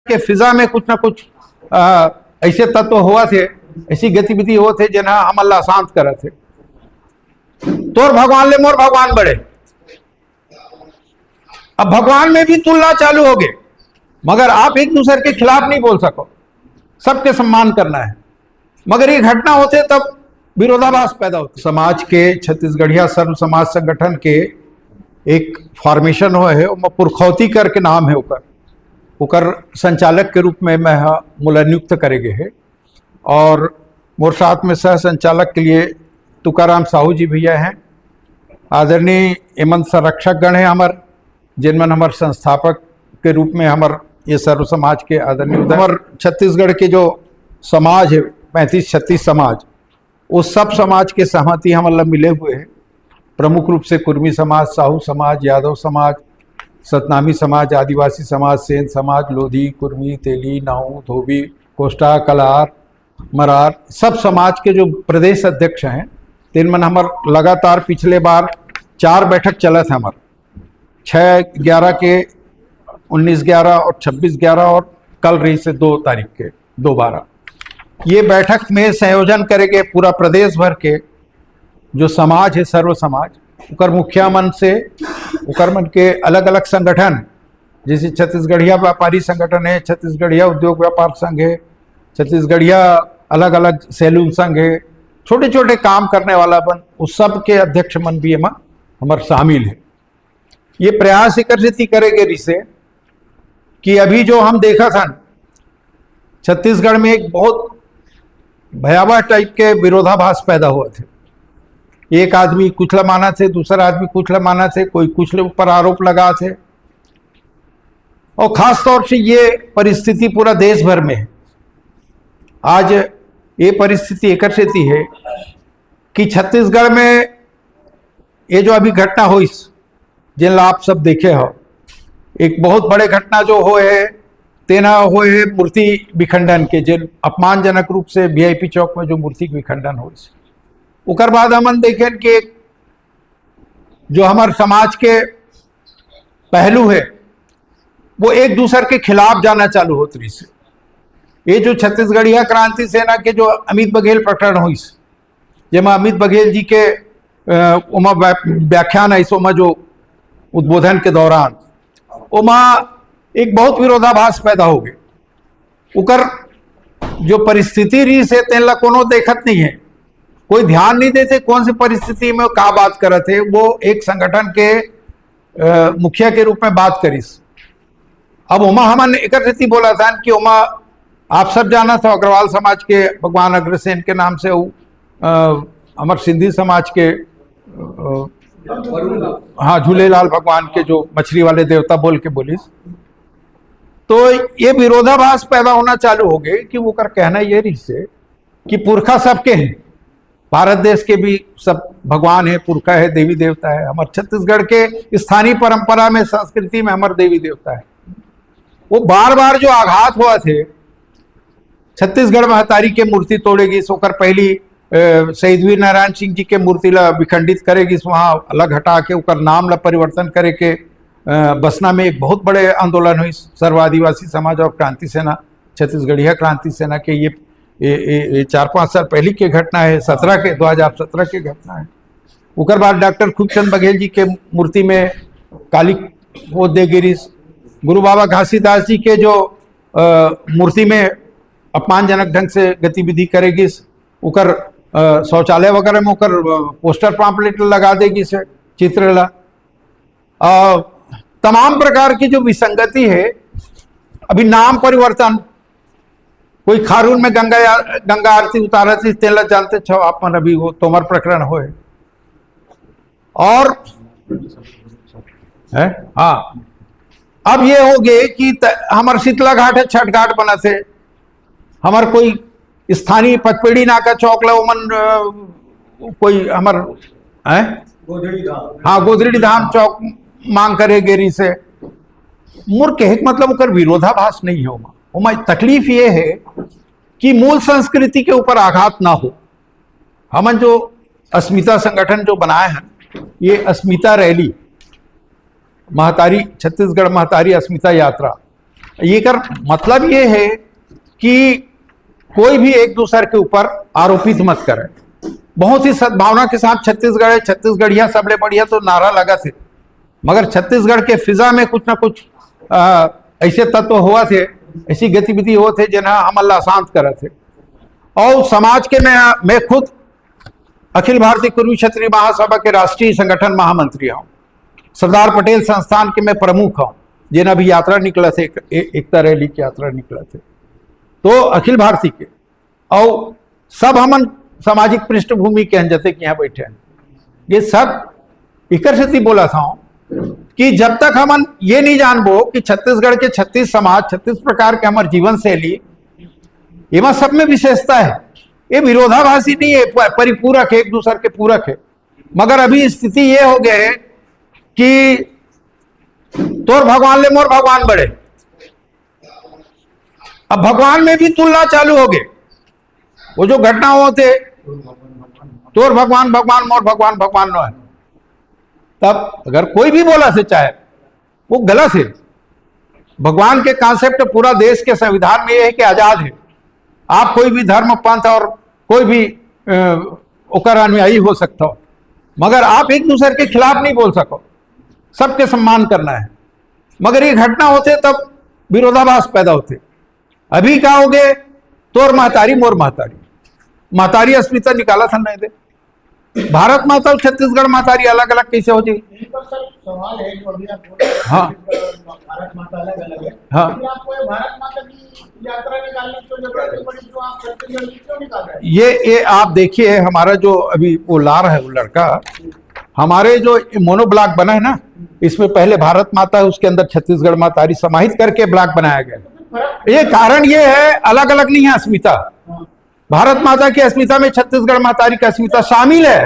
के फिजा में कुछ ना कुछ ऐसे तत्व हुआ थे, ऐसी गतिविधि हो थे जिन्हें हम अल्लाह शांत करे थे। तोर भगवान ले मोर भगवान बड़े, अब भगवान में भी तुलना चालू हो गए, मगर आप एक दूसरे के खिलाफ नहीं बोल सको, सबके सम्मान करना है। मगर ये घटना होते तब विरोधाभास पैदा होता। समाज के छत्तीसगढ़िया सर्व समाज संगठन के एक फॉर्मेशन हो है, पुरखौती करके नाम है ओकर संचालक के रूप में मैं मुला नियुक्त करे गए है। और मोर साथ में सह संचालक के लिए तुकाराम साहू जी भैया हैं, आदरणीय एमन संरक्षक गण है हमार, जिनमन हमार संस्थापक के रूप में हमार ये सर्व समाज के आदरणीय हमार छत्तीसगढ़ के जो समाज है 35-36 समाज, उस सब समाज के सहमति हम मतलब मिले हुए हैं। प्रमुख रूप से कुर्मी समाज, साहू समाज, यादव समाज, सतनामी समाज, आदिवासी समाज, सेन समाज, लोधी, कुर्मी, तेली, नाऊ, धोबी, कोष्टा, कलार, मरार, सब समाज के जो प्रदेश अध्यक्ष हैं तिनमन हमार लगातार पिछले बार 4 बैठक चला था हमार, 6/11 के, 19/11 और 26/11 और कल रही से 2 तारीख के 2/12। ये बैठक में संयोजन करेंगे पूरा प्रदेश भर के जो समाज है सर्व समाज, उकर मुखिया मन से, उकर मन के अलग अलग संगठन, जैसे छत्तीसगढ़िया व्यापारी संगठन है, छत्तीसगढ़िया उद्योग व्यापार संघ है, छत्तीसगढ़िया अलग अलग सैलून संघ है, छोटे छोटे काम करने वाला बन, उस सब के अध्यक्ष मन भी हमारे शामिल है। ये प्रयास एकत्रित करेंगे रिसे कि अभी जो हम देखा था छत्तीसगढ़ में एक बहुत भयावह टाइप के विरोधाभास पैदा हुआ थे। एक आदमी कुछ माना थे, दूसरा आदमी कुछ माना थे, कोई कुछ ऊपर आरोप लगा थे। और खास तौर से ये परिस्थिति पूरा देश भर में है। आज ये परिस्थिति एकत्रित है कि छत्तीसगढ़ में ये जो अभी घटना हुई जिन आप सब देखे हो, एक बहुत बड़े घटना जो हो है तेना हो है मूर्ति विखंडन के, जिन अपमानजनक रूप से वीआईपी चौक में जो मूर्ति विखंडन हो, उकर बाद हमन देखें कि जो हमारे समाज के पहलू है वो एक दूसरे के खिलाफ जाना चालू होती रही से। ये जो छत्तीसगढ़िया क्रांति सेना के जो अमित बघेल प्रकरण हुई, जेमा अमित बघेल जी के उमा व्याख्यान है, उमा जो उद्बोधन के दौरान उमा एक बहुत विरोधाभास पैदा हो गए। उकर जो परिस्थिति रही से तेला कोनो देखत नहीं है, कोई ध्यान नहीं देते कौन सी परिस्थिति में का बात करत है। वो एक संगठन के मुखिया के रूप में बात करीस। अब उमा हमन एकत्रित बोला था कि उमा आप सब जाना था अग्रवाल समाज के भगवान अग्रसेन के नाम से, अमर सिंधी समाज के हाँ झूलेलाल भगवान के जो मछली वाले देवता बोल के बोलिस। तो ये विरोधाभास पैदा होना चालू हो गए कि वो कर कहना ये रही से कि पुरखा सबके हैं, भारत देश के भी सब भगवान है, पुरखा है, देवी देवता है। हमारे छत्तीसगढ़ के स्थानीय परंपरा में, संस्कृति में हमारे देवी देवता है। वो बार बार जो आघात हुआ थे, छत्तीसगढ़ महतारी के मूर्ति तोड़ेगी, सोकर पहली शहीद वीर नारायण सिंह जी के मूर्ति ला विखंडित करेगी, वहाँ अलग हटा के उकर नाम ला परिवर्तन करे के बसना में एक बहुत बड़े आंदोलन हुई। सर्व आदिवासी समाज और क्रांति सेना, छत्तीसगढ़िया क्रांति सेना के ये 4-5 साल पहले की घटना है, 2017 की घटना है। उकर बाद डॉक्टर खूबचंद बघेल जी के मूर्ति में काली वो दे गिरी, गुरु बाबा घासीदास जी के जो मूर्ति में अपमानजनक ढंग से गतिविधि करेगी, उकर शौचालय वगैरह में उकर पोस्टर पैम्पलेट लगा देगी से चित्र ला। तमाम प्रकार की जो विसंगति है, अभी नाम परिवर्तन, कोई खारून में गंगा आरती उतारत थी, तेला जानते छो आप मन, अभी वो तोमर प्रकरण हो है। और है हाँ, अब ये हो गए कि हमारे शीतला घाट है, छठ घाट बना थे, हमार कोई स्थानीय पचपेड़ी नाका चौक ला मन कोई हमार है हाँ गोदड़ी धाम चौक मांग करे गेरी से मुर के मतलब उकर विरोधाभास नहीं है। उमा तकलीफ ये है कि मूल संस्कृति के ऊपर आघात ना हो। हमन जो अस्मिता संगठन जो बनाए हैं, ये अस्मिता रैली, महतारी छत्तीसगढ़ महतारी अस्मिता यात्रा, ये कर मतलब ये है कि कोई भी एक दूसरे के ऊपर आरोपित मत करे। बहुत ही सद्भावना के साथ छत्तीसगढ़ है, छत्तीसगढ़िया सबले बढ़िया तो नारा लगा थे, मगर छत्तीसगढ़ के फिजा में कुछ ना कुछ ऐसे तत्व हुआ थे, ऐसी गतिविधि हुए थे जिन्हें हमला अशांत करे थे। और समाज के मैं खुद अखिल भारतीय कुरुवी क्षत्रिय महासभा के राष्ट्रीय संगठन महामंत्री हूँ, सरदार पटेल संस्थान के मैं प्रमुख हूँ, जिन्हें अभी यात्रा निकला थे, एकता रैली की यात्रा निकला थे, तो अखिल भारतीय के और सब हमन सामाजिक पृष्ठभूमि के हैं जैसे कि यहाँ बैठे हैं, ये सब इकर्षति बोला था कि जब तक हमन ये नहीं जानबो कि छत्तीसगढ़ के 36 समाज 36 प्रकार के हमारे जीवन शैली एवं सब में विशेषता है, ये विरोधाभासी नहीं है, परिपूरक है, एक दूसरे के पूरक है। मगर अभी स्थिति ये हो गए है कि तोर भगवान ले मोर भगवान बड़े, अब भगवान में भी तुलना चालू हो गए। वो जो घटना होते तोर भगवान भगवान मोर भगवान भगवान नो है, तब अगर कोई भी बोला से चाहे वो गलत है। भगवान के कॉन्सेप्ट पूरा देश के संविधान में यह है कि आजाद है, आप कोई भी धर्म पंथ और कोई भी ओकर अनुयायी हो सकता हो, मगर आप एक दूसरे के खिलाफ नहीं बोल सको, सबके सम्मान करना है। मगर ये घटना होते तब विरोधाभास पैदा होते। अभी क्या हो गए, तोर महतारी मोर महतारी, महतारी अस्मिता निकाला था नहीं दे, भारत माता और छत्तीसगढ़ महतारी अलग अलग कैसे हो जाए? सवाल है जो अभी आप बोल रहे हैं, हाँ भारत माता अलग अलग है, हाँ, आपको भारत माता की यात्रा निकालने की जरूरत नहीं पड़ी, जो आप छत्तीसगढ़ में क्यों निकाल रहे हैं? ये आप देखिए, हमारा जो अभी वो ला रहा है वो लड़का, हमारे जो मोनोब्लॉक बना है ना, इसमें पहले भारत माता है, उसके अंदर छत्तीसगढ़ महतारी समाहित करके ब्लॉक बनाया गया। ये कारण ये है, अलग अलग नहीं है अस्मिता, भारत माता की अस्मिता में छत्तीसगढ़ महतारी की अस्मिता शामिल है।